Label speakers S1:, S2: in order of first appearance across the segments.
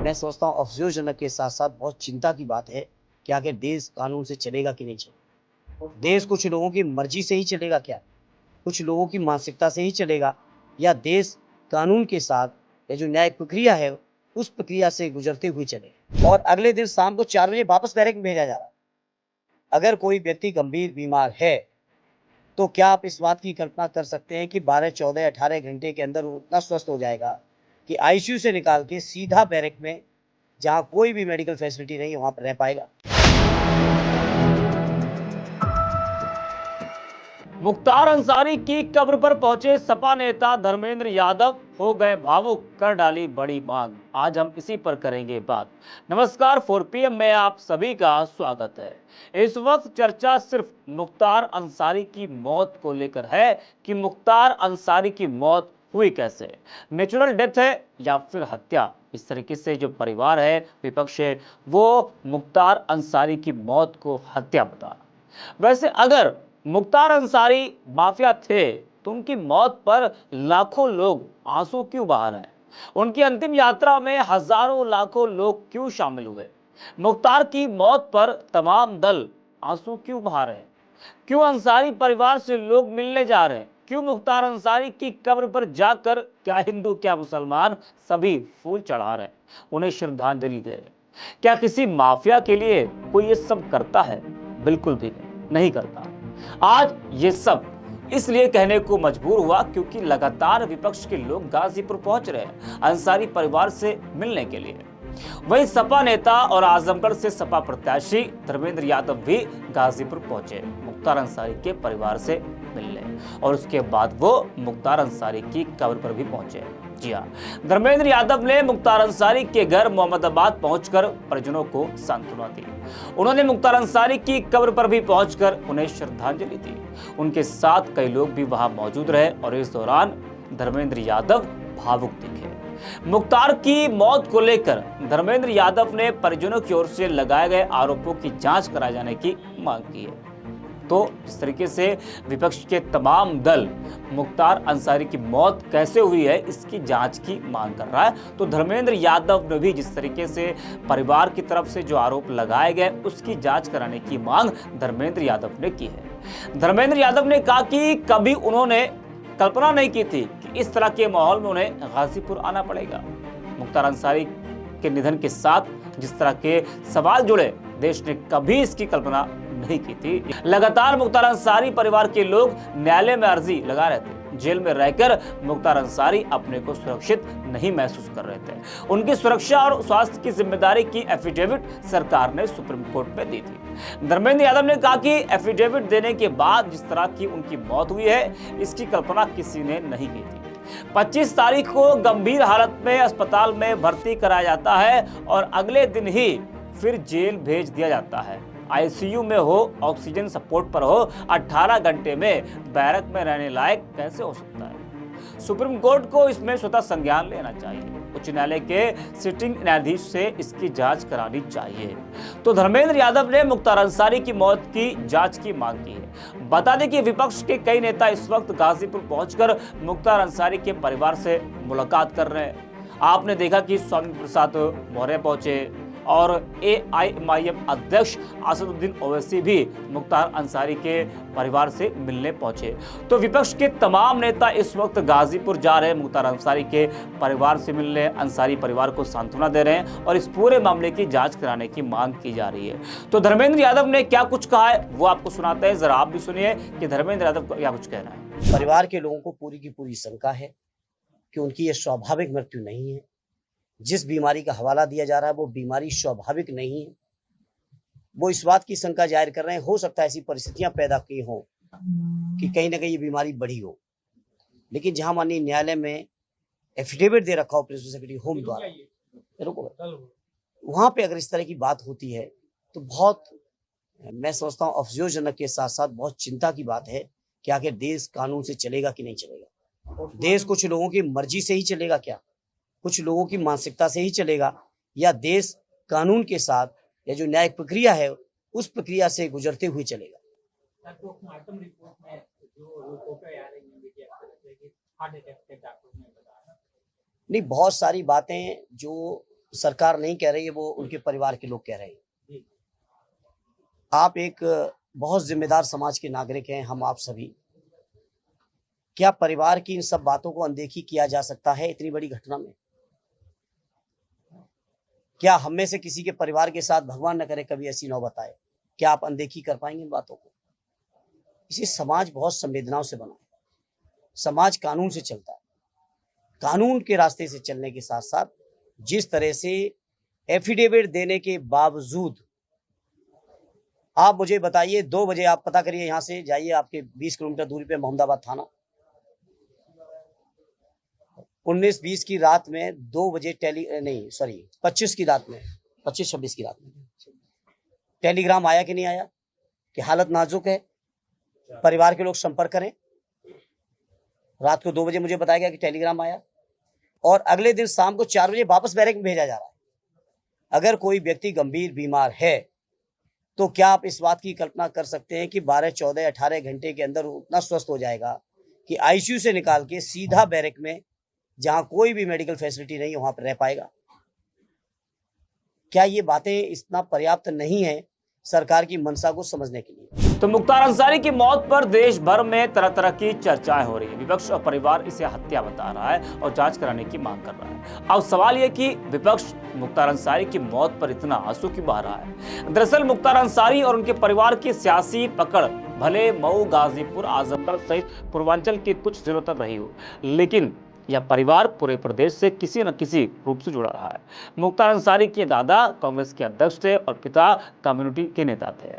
S1: मैं समझता हूँ अफसोसजनक के साथ-साथ बहुत चिंता की बात है कि आखिर देश कानून से चलेगा कि नहीं चलेगा। देश कुछ लोगों की मर्ज़ी से ही चलेगा क्या? कुछ लोगों की मानसिकता से ही चलेगा या देश कानून के साथ ये जो न्याय प्रक्रिया है, उस प्रक्रिया से गुज़रते हुए चलेगा? और अगले दिन शाम को 4 बजे वापस बैरक में भेजा जा रहा है। अगर कोई व्यक्ति गंभीर बीमार है, तो क्या आप इस बात की कल्पना कर सकते हैं कि 12, 14, 18 घंटे के अंदर वो इतना स्वस्थ हो जाएगा कि आईसीयू से निकाल के सीधा बैरक में, जहाँ कोई भी मेडिकल फैसिलिटी नहीं है, वहाँ पर रह पाएगा?
S2: मुख्तार अंसारी की कब्र पर पहुंचे सपा नेता धर्मेंद्र यादव हो गए भावुक, कर डाली बड़ी मांग। आज हम इसी पर करेंगे बात। नमस्कार, 4PM में आप सभी का स्वागत है। इस वक्त चर्चा सिर्फ मुख्तार अंसारी की मौत को लेकर है कि मुख्तार अंसारी की मौत हुई कैसे, नेचुरल डेथ है या फिर हत्या। इस तरीके से जो परिवार है, विपक्ष है, वो मुख्तार अंसारी की मौत को हत्या बता रहा। वैसे अगर मुख्तार अंसारी माफिया थे तो उनकी मौत पर लाखों लोग आंसू क्यों बहा रहे हैं? उनकी अंतिम यात्रा में हजारों लाखों लोग क्यों शामिल हुए? मुख्तार की मौत पर तमाम दल आंसू क्यों बहा रहे हैं? क्यों अंसारी परिवार से लोग मिलने जा रहे हैं? क्यों मुख्तार अंसारी की कब्र पर जाकर क्या हिंदू क्या मुसलमान सभी फूल चढ़ा रहे हैं, उन्हें श्रद्धांजलि दे रहे हैं? क्या किसी माफिया के लिए कोई ये सब करता है? बिल्कुल भी नहीं करता। आज ये सब इसलिए कहने को मजबूर हुआ क्योंकि लगातार विपक्ष के लोग गाजीपुर पहुंच रहे हैं अंसारी परिवार से मिलने के लिए। वहीं सपा नेता और आजमगढ़ से सपा प्रत्याशी धर्मेंद्र यादव भी गाजीपुर पहुंचे मुख्तार अंसारी के परिवार से मिलने, और उसके बाद वो मुख्तार अंसारी की कब्र पर भी पहुंचे। जी हाँ, धर्मेंद्र यादव ने मुख्तार अंसारी के घर मोहम्मदाबाद पहुंचकर परिजनों को सांत्वना दी। उन्होंने मुख्तार अंसारी की कब्र पर भी पहुंचकर उन्हें श्रद्धांजलि दी। उनके साथ कई लोग भी वहां मौजूद रहे और इस दौरान धर्मेंद्र यादव भावुक दिखे। मुख्तार की मौत को लेकर धर्मेंद्र यादव ने परिजनों की ओर से लगाए गए आरोपों की जांच कराए जाने की मांग की है। तो इस तरीके से विपक्ष के तमाम दल मुख्तार अंसारी की मौत कैसे हुई है इसकी जांच की मांग कर रहा है। तो धर्मेंद्र यादव ने भी जिस तरीके से परिवार की तरफ से जो आरोप लगाए गए उसकी जांच कराने की मांग धर्मेंद्र यादव ने की है। धर्मेंद्र यादव ने कहा कि कभी उन्होंने कल्पना नहीं की थी कि इस तरह के माहौल में उन्हें गाजीपुर आना पड़ेगा। मुख्तार अंसारी के निधन के साथ जिस तरह के सवाल जुड़े, देश ने कभी इसकी कल्पना नहीं की थी। लगातार मुख्तार अंसारी परिवार के लोग न्यायालय में अर्जी लगा रहे थे। जेल में रहकर मुख्तार अंसारी अपने को सुरक्षित नहीं महसूस कर रहे थे। उनकी सुरक्षा और स्वास्थ्य की जिम्मेदारी की एफिडेविट सरकार ने सुप्रीम कोर्ट में दी थी। धर्मेंद्र यादव ने कहा कि एफिडेविट देने के बाद जिस तरह की उनकी मौत हुई है इसकी कल्पना किसी ने नहीं की थी। 25 तारीख को गंभीर हालत में अस्पताल में भर्ती कराया जाता है और अगले दिन ही फिर जेल भेज दिया जाता है। आईसीयू में हो, ऑक्सीजन सपोर्ट पर हो, 18 घंटे में बैरक में रहने लायक कैसे हो सकता है? सुप्रीम कोर्ट को इसमें स्वतः संज्ञान लेना चाहिए। उच्च न्यायालय के सिटिंग न्यायाधीश से इसकी जांच करानी चाहिए। तो धर्मेंद्र यादव ने मुख्तार अंसारी की मौत की जांच की मांग की है। बता दें कि विपक्ष के कई नेता इस वक्त गाजीपुर पहुंचकर मुख्तार अंसारी के परिवार से मुलाकात कर रहे हैं। आपने देखा कि स्वामी प्रसाद मौर्य पहुंचे और AIMIM अध्यक्ष असदुद्दीन ओवैसी भी मुख्तार अंसारी के परिवार से मिलने पहुंचे। तो विपक्ष के तमाम नेता इस वक्त गाजीपुर जा रहे हैं मुख्तार अंसारी के परिवार से मिलने, अंसारी परिवार को सांत्वना दे रहे हैं और इस पूरे मामले की जांच कराने की मांग की जा रही है। तो धर्मेंद्र यादव ने क्या कुछ कहा है वो आपको सुनाते हैं, जरा आप भी सुनिए कि धर्मेंद्र यादव क्या कुछ कह रहा है।
S1: परिवार के लोगों को पूरी की पूरी शंका है कि उनकी ये स्वाभाविक मृत्यु नहीं है। जिस बीमारी का हवाला दिया जा रहा है वो बीमारी स्वाभाविक नहीं है। वो इस बात की शंका जाहिर कर रहे हैं, हो सकता है ऐसी परिस्थितियां पैदा की हो कि कहीं ना कहीं ये बीमारी बढ़ी हो। लेकिन जहां माननीय न्यायालय में एफिडेविट दे रखा हो प्रिंसिपल सेक्रेटरी होम द्वारा, वहां पे अगर इस तरह की बात होती है तो बहुत, मैं समझता हूँ अफसोसजनक के साथ साथ बहुत चिंता की बात है कि आखिर देश कानून से चलेगा कि नहीं चलेगा। देश कुछ लोगों की मर्जी से ही चलेगा क्या? कुछ लोगों की मानसिकता से ही चलेगा या देश कानून के साथ या जो न्याय प्रक्रिया है उस प्रक्रिया से गुजरते हुए चलेगा? नहीं, बहुत सारी बातें जो सरकार नहीं कह रही है, वो उनके परिवार के लोग कह रहे हैं। आप एक बहुत जिम्मेदार समाज के नागरिक हैं, हम आप सभी। क्या परिवार की इन सब बातों को अनदेखी किया जा सकता है इतनी बड़ी घटना में? क्या हम में से किसी के परिवार के साथ, भगवान न करे कभी ऐसी नौबत आए, क्या आप अनदेखी कर पाएंगे इन बातों को? इसे समाज बहुत संवेदनाओं से बना है। समाज कानून से चलता है। कानून के रास्ते से चलने के साथ साथ जिस तरह से एफिडेविट देने के बावजूद, आप मुझे बताइए, 2 बजे आप पता करिए, यहां से जाइए, आपके 20 किलोमीटर दूरी पे मोहम्मदाबाद थाना, 19-20 की रात में 2 बजे 25 की रात में, 25-26 की रात में टेलीग्राम आया कि नहीं आया कि हालत नाजुक है, परिवार के लोग संपर्क करें। रात को 2 बजे मुझे बताया गया कि टेलीग्राम आया, और अगले दिन शाम को 4 बजे वापस बैरक में भेजा जा रहा है। अगर कोई व्यक्ति गंभीर बीमार है तो क्या आप इस बात की कल्पना कर सकते हैं कि 12, 14, 18 घंटे के अंदर उतना स्वस्थ हो जाएगा कि आईसीयू से निकाल के सीधा बैरक में, जहां कोई भी मेडिकल फैसिलिटी नहीं है, वहां पर रह पाएगा? क्या ये बातें इतना पर्याप्त नहीं है सरकार की मंशा को समझने के लिए?
S2: तो मुख्तार अंसारी की मौत पर देश भर में तरह तरह की चर्चाएं हो रही है। विपक्ष और परिवार इसे हत्या बता रहा है और जांच कराने की मांग कर रहा है। अब सवाल यह कि विपक्ष मुख्तार अंसारी की मौत पर इतना आंसू क्यों बहा रहा है? दरअसल मुख्तार अंसारी और उनके परिवार की सियासी पकड़ भले मऊ, गाजीपुर, आजमगढ़ सहित पूर्वांचल के कुछ जिलों तक रही हो, लेकिन यह परिवार पूरे प्रदेश से किसी न किसी रूप से जुड़ा रहा है। मुख्तार अंसारी के दादा कांग्रेस के अध्यक्ष थे और पिता कम्युनिटी के नेता थे।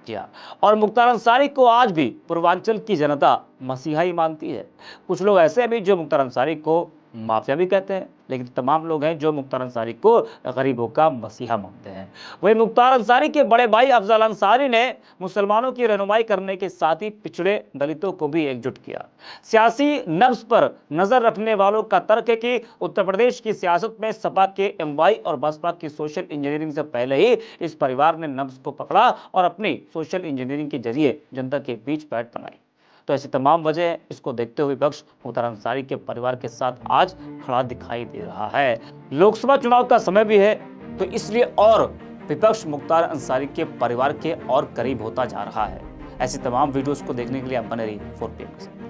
S2: जी हाँ, और मुख्तार अंसारी को आज भी पूर्वांचल की जनता मसीहा ही मानती है। कुछ लोग ऐसे भी जो मुख्तार अंसारी को माफिया भी कहते हैं, लेकिन तमाम लोग हैं जो मुख्तार अंसारी को गरीबों का मसीहा मानते हैं। वही मुख्तार अंसारी के बड़े भाई अफजल अंसारी ने मुसलमानों की रहनुमाई करने के साथ ही पिछड़े दलितों को भी एकजुट किया। सियासी नब्ज पर नजर रखने वालों का तर्क है कि उत्तर प्रदेश की सियासत में सपा के एमवाई और बसपा की सोशल इंजीनियरिंग से पहले ही इस परिवार ने नब्ज को पकड़ा और अपनी सोशल इंजीनियरिंग के जरिए जनता के बीच बैठ बनाई। तो ऐसी तमाम वजह, इसको देखते हुए विपक्ष मुख्तार अंसारी के परिवार के साथ आज खड़ा दिखाई दे रहा है। लोकसभा चुनाव का समय भी है, तो इसलिए और विपक्ष मुख्तार अंसारी के परिवार के और करीब होता जा रहा है। ऐसी तमाम वीडियोस को देखने के लिए आप बने रहिए 4PM के साथ।